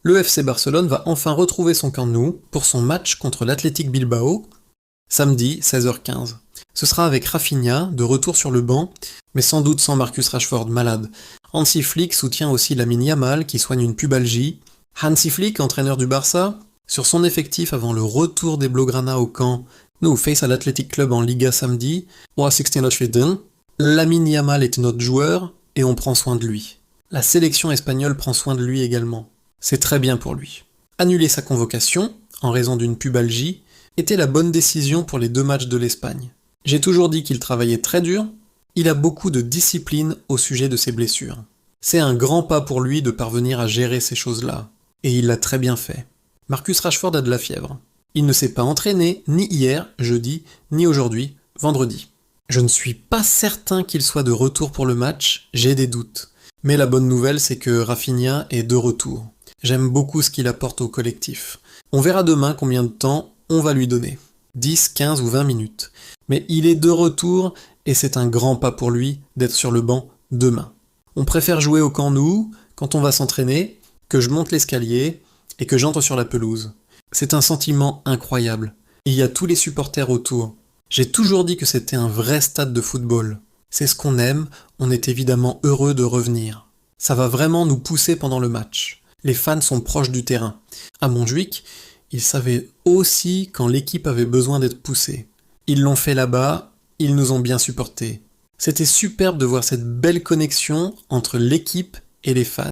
Le FC Barcelone va enfin retrouver son Camp Nou pour son match contre l'Athletic Bilbao, samedi 16h15. Ce sera avec Rafinha, de retour sur le banc, mais sans doute sans Marcus Rashford, malade. Hansi Flick soutient aussi Lamine Yamal, qui soigne une pubalgie. Hansi Flick, entraîneur du Barça, sur son effectif avant le retour des Blaugrana au camp Nou face à l'Athletic Club en Liga samedi, ou à 16 Lamine Yamal est notre joueur, et on prend soin de lui. La sélection espagnole prend soin de lui également. C'est très bien pour lui. Annuler sa convocation, en raison d'une pubalgie, était la bonne décision pour les 2 matchs de l'Espagne. J'ai toujours dit qu'il travaillait très dur, il a beaucoup de discipline au sujet de ses blessures. C'est un grand pas pour lui de parvenir à gérer ces choses-là, et il l'a très bien fait. Marcus Rashford a de la fièvre. Il ne s'est pas entraîné, ni hier, jeudi, ni aujourd'hui, vendredi. Je ne suis pas certain qu'il soit de retour pour le match, j'ai des doutes. Mais la bonne nouvelle, c'est que Rafinha est de retour. J'aime beaucoup ce qu'il apporte au collectif. On verra demain combien de temps on va lui donner. 10, 15 ou 20 minutes. Mais il est de retour et c'est un grand pas pour lui d'être sur le banc demain. On préfère jouer au Camp Nou quand on va s'entraîner, que je monte l'escalier et que j'entre sur la pelouse. C'est un sentiment incroyable. Il y a tous les supporters autour. J'ai toujours dit que c'était un vrai stade de football. C'est ce qu'on aime, on est évidemment heureux de revenir. Ça va vraiment nous pousser pendant le match. Les fans sont proches du terrain. À Montjuïc, ils savaient aussi quand l'équipe avait besoin d'être poussée. Ils l'ont fait là-bas, ils nous ont bien supportés. C'était superbe de voir cette belle connexion entre l'équipe et les fans.